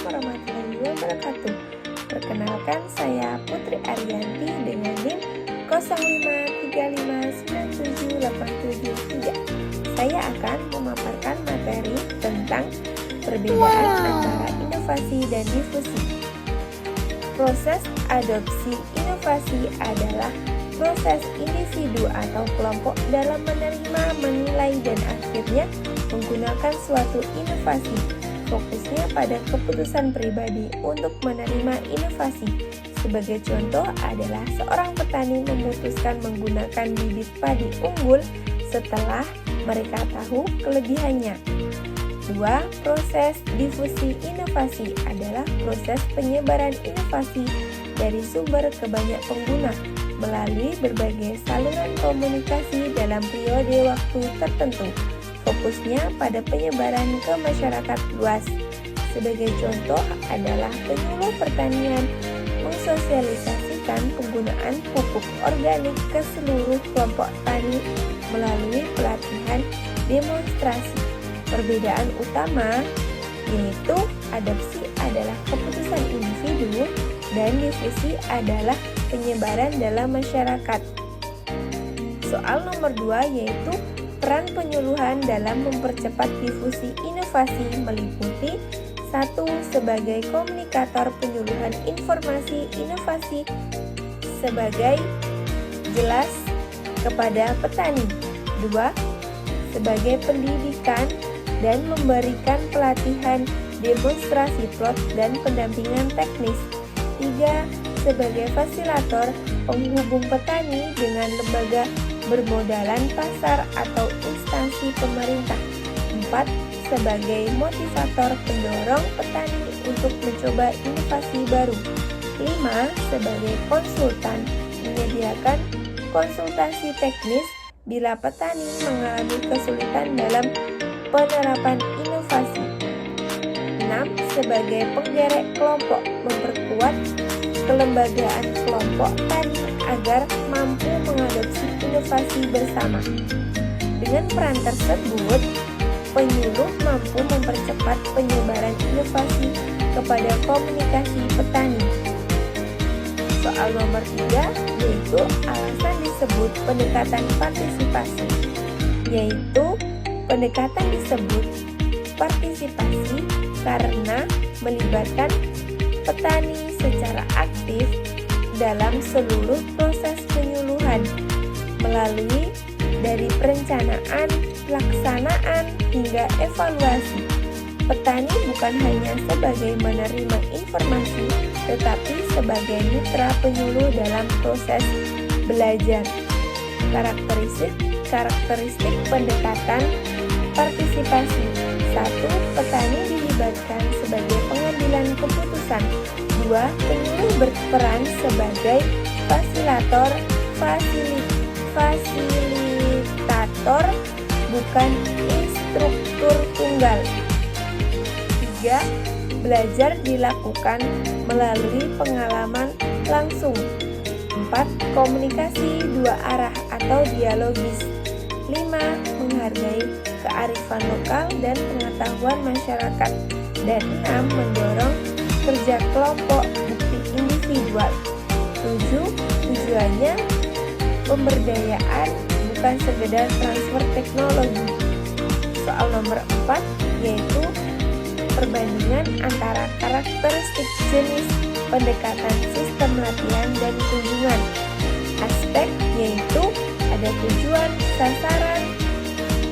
warahmatullahi wabarakatuh. Perkenalkan, saya Putri Ariyanti dengan NIM 0535978773. Saya akan memaparkan materi tentang perbedaan antara inovasi dan difusi. Proses adopsi inovasi adalah proses individu atau kelompok dalam menerima, menilai, dan akhirnya menggunakan suatu inovasi. Fokusnya pada keputusan pribadi untuk menerima inovasi. Sebagai contoh adalah seorang petani memutuskan menggunakan bibit padi unggul setelah mereka tahu kelebihannya. 2. Proses difusi inovasi adalah proses penyebaran inovasi dari sumber ke banyak pengguna melalui berbagai saluran komunikasi dalam periode waktu tertentu. Fokusnya pada penyebaran ke masyarakat luas. Sebagai contoh adalah penyuluh pertanian mensosialisasikan penggunaan pupuk organik ke seluruh kelompok tani melalui pelatihan demonstrasi. Perbedaan utama yaitu adopsi adalah keputusan individu dan difusi adalah penyebaran dalam masyarakat. Soal nomor 2 yaitu peran penyuluhan dalam mempercepat difusi inovasi meliputi 1. Sebagai komunikator penyuluhan informasi inovasi sebagai jelas kepada petani. 2. Sebagai pendidikan dan memberikan pelatihan demonstrasi plot dan pendampingan teknis. 3. Sebagai fasilitator penghubung petani dengan lembaga bermodalan pasar atau instansi pemerintah. 4. Sebagai motivator pendorong petani untuk mencoba inovasi baru. 5. Sebagai konsultan menyediakan konsultasi teknis bila petani mengalami kesulitan dalam penerapan inovasi. 6. Sebagai penggerak kelompok memperkuat kelembagaan kelompok tani agar mampu mengadopsi inovasi bersama. Dengan peran tersebut, penyuluh mampu mempercepat penyebaran inovasi kepada komunikasi petani. Soal nomor 3 yaitu alasan disebut pendekatan partisipasi, yaitu pendekatan disebut partisipasi karena melibatkan petani secara aktif dalam seluruh proses penyuluhan melalui dari perencanaan, pelaksanaan, hingga evaluasi. Petani bukan hanya sebagai menerima informasi, tetapi sebagai mitra penyuluh dalam proses belajar. Karakteristik pendekatan partisipasi. 1. Petani dilibatkan sebagai pengambilan keputusan. 2. Penyuluh berperan sebagai fasilitator bukan instruktur tunggal. 3. Belajar dilakukan melalui pengalaman langsung. 4. Komunikasi dua arah atau dialogis. 5. Menghargai kearifan lokal dan pengetahuan masyarakat. Dan 6. Mendorong kerja kelompok bukti individual. 7. Tujuannya pemberdayaan bukan sekedar transfer teknologi. Soal nomor 4 yaitu perbandingan antara karakteristik jenis pendekatan sistem latihan dan kunjungan. Aspek yaitu ada tujuan, sasaran,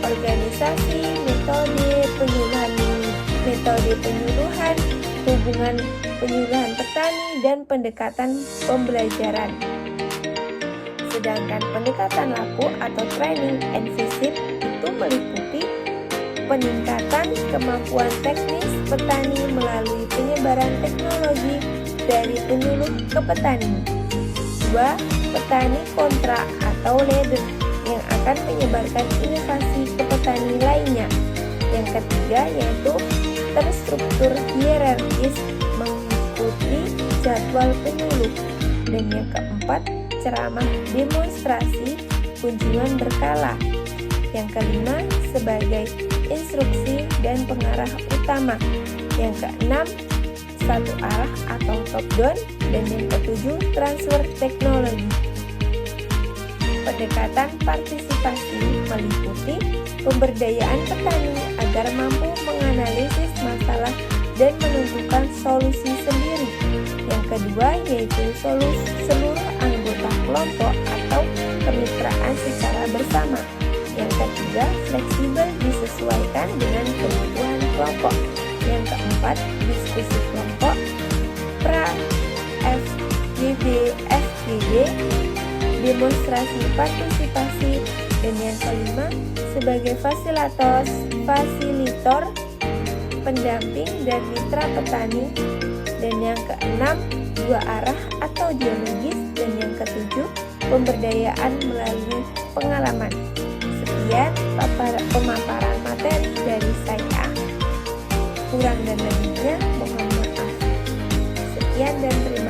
organisasi, metode penyuluhan, hubungan penyuluhan petani, dan pendekatan pembelajaran. Sedangkan pendekatan laku atau training and visit itu meliputi peningkatan kemampuan teknis petani melalui penyebaran teknologi dari penyuluh ke petani. 2. Petani kontra atau leader yang akan menyebarkan inovasi ke petani lainnya. Yang ketiga yaitu terstruktur hierarkis mengikuti jadwal penyuluh. Dan yang keempat, ceramah demonstrasi kunjungan berkala. Yang kelima, sebagai instruksi dan pengarah utama. Yang keenam, satu arah atau top down, dan yang ketujuh transfer teknologi. Pendekatan partisipasi meliputi pemberdayaan petani agar mampu menganalisis masalah dan menentukan solusi sendiri. Yang kedua yaitu seluruh anggota kelompok atau kemitraan secara bersama. Yang ketiga, fleksibel disesuaikan dengan kebutuhan kelompok. Yang keempat, diskusi kelompok, pra, FGD, FGD, demonstrasi partisipasi, dan yang kelima, sebagai fasilitor, pendamping, dan mitra petani, dan yang keenam, dua arah atau dialogis, dan yang ketujuh, pemberdayaan melalui pengalaman. Sekian pemaparan materi dari saya. Kurang dan lebihnya mohon maaf. Sekian dan terima kasih.